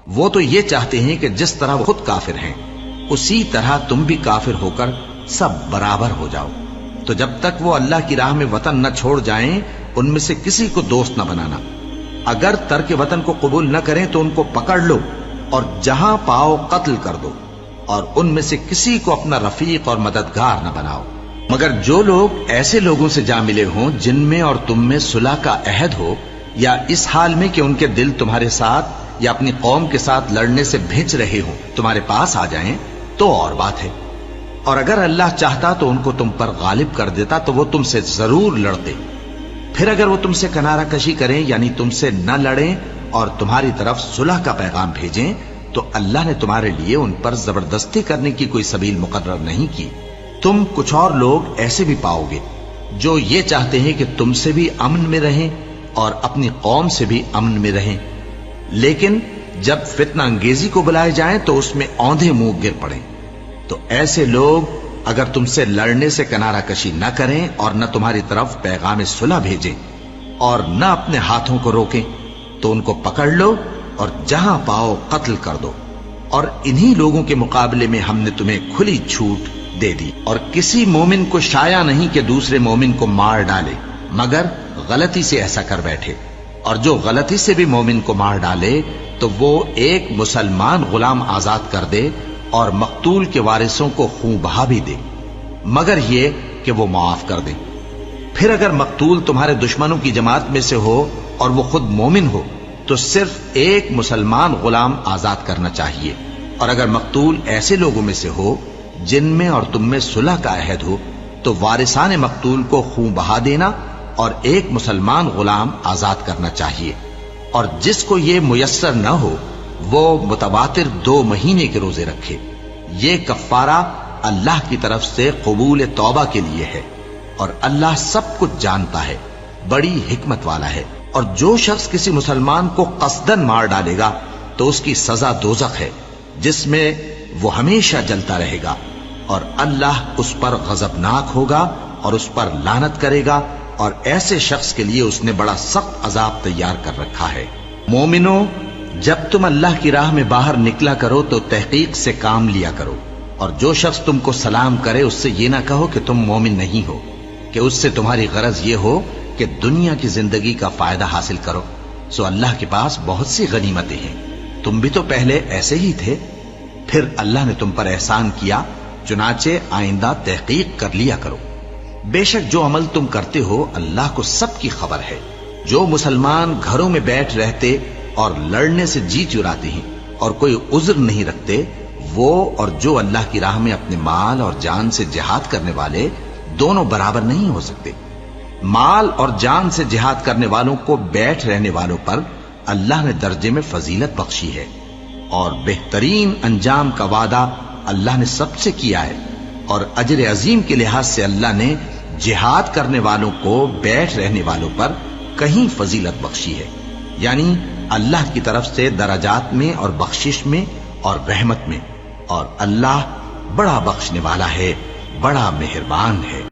وہ تو یہ چاہتے ہیں کہ جس طرح وہ خود کافر ہیں اسی طرح تم بھی کافر ہو کر سب برابر ہو جاؤ۔ تو جب تک وہ اللہ کی راہ میں وطن نہ چھوڑ جائیں ان میں سے کسی کو دوست نہ بنانا۔ اگر ترک وطن کو قبول نہ کریں تو ان کو پکڑ لو اور جہاں پاؤ قتل کر دو، اور ان میں سے کسی کو اپنا رفیق اور مددگار نہ بناؤ، مگر جو لوگ ایسے لوگوں سے جا ملے ہوں جن میں اور تم میں صلح کا عہد ہو، یا اس حال میں کہ ان کے دل تمہارے ساتھ یا اپنی قوم کے ساتھ لڑنے سے بھنچ رہے ہوں تمہارے پاس آ جائیں تو اور بات ہے۔ اور اگر اللہ چاہتا تو ان کو تم پر غالب کر دیتا تو وہ تم سے ضرور لڑتے۔ پھر اگر وہ تم سے کنارہ کشی کریں یعنی تم سے نہ لڑیں اور تمہاری طرف صلح کا پیغام بھیجیں تو اللہ نے تمہارے لیے ان پر زبردستی کرنے کی کوئی سبیل مقرر نہیں کی۔ تم کچھ اور لوگ ایسے بھی پاؤ گے جو یہ چاہتے ہیں کہ تم سے بھی امن میں رہیں اور اپنی قوم سے بھی امن میں رہیں، لیکن جب فتنہ انگیزی کو بلائے جائیں تو اس میں اوندھے منہ گر پڑیں۔ تو ایسے لوگ اگر تم سے لڑنے سے کنارہ کشی نہ کریں اور نہ تمہاری طرف پیغام صلح بھیجیں اور نہ اپنے ہاتھوں کو روکیں تو ان کو پکڑ لو اور جہاں پاؤ قتل کر دو۔ اور انہی لوگوں کے مقابلے میں ہم نے تمہیں کھلی چھوٹ دے دی، اور کسی مومن کو شایع نہیں کہ دوسرے مومن کو مار ڈالے مگر غلطی سے ایسا کر بیٹھے، اور جو غلطی سے بھی مومن کو مار ڈالے تو وہ ایک مسلمان غلام آزاد کر دے اور مقتول کے وارثوں کو خون بہا بھی دے، مگر یہ کہ وہ معاف کر دے۔ پھر اگر مقتول تمہارے دشمنوں کی جماعت میں سے ہو اور وہ خود مومن ہو تو صرف ایک مسلمان غلام آزاد کرنا چاہیے، اور اگر مقتول ایسے لوگوں میں سے ہو جن میں اور تم میں صلح کا عہد ہو تو وارثان مقتول کو خون بہا دینا اور ایک مسلمان غلام آزاد کرنا چاہیے، اور جس کو یہ میسر نہ ہو وہ متواتر 2 مہینے کے روزے رکھے۔ یہ کفارہ اللہ کی طرف سے قبول توبہ کے لیے ہے، اور اللہ سب کچھ جانتا ہے، بڑی حکمت والا ہے۔ اور جو شخص کسی مسلمان کو قصدن مار ڈالے گا تو اس کی سزا دوزخ ہے جس میں وہ ہمیشہ جلتا رہے گا، اور اللہ اس پر غضبناک ہوگا اور اس پر لعنت کرے گا، اور ایسے شخص کے لیے اس نے بڑا سخت عذاب تیار کر رکھا ہے۔ مومنو، جب تم اللہ کی راہ میں باہر نکلا کرو تو تحقیق سے کام لیا کرو، اور جو شخص تم کو سلام کرے اس سے یہ نہ کہو کہ تم مومن نہیں ہو، کہ اس سے تمہاری غرض یہ ہو کہ دنیا کی زندگی کا فائدہ حاصل کرو۔ سو اللہ کے پاس بہت سی غنیمتیں ہیں، تم بھی تو پہلے ایسے ہی تھے، پھر اللہ نے تم پر احسان کیا، چنانچہ آئندہ تحقیق کر لیا کرو۔ بے شک جو عمل تم کرتے ہو اللہ کو سب کی خبر ہے۔ جو مسلمان گھروں میں بیٹھ رہتے اور لڑنے سے جی چراتے ہیں اور کوئی عذر نہیں رکھتے، وہ اور جو اللہ کی راہ میں اپنے مال اور جان سے جہاد کرنے والے دونوں برابر نہیں ہو سکتے۔ مال اور جان سے جہاد کرنے والوں کو بیٹھ رہنے والوں پر اللہ نے درجے میں فضیلت بخشی ہے، اور بہترین انجام کا وعدہ اللہ نے سب سے کیا ہے، اور اجر عظیم کے لحاظ سے اللہ نے جہاد کرنے والوں کو بیٹھ رہنے والوں پر کہیں فضیلت بخشی ہے، یعنی اللہ کی طرف سے درجات میں اور بخشش میں اور رحمت میں، اور اللہ بڑا بخشنے والا ہے، بڑا مہربان ہے۔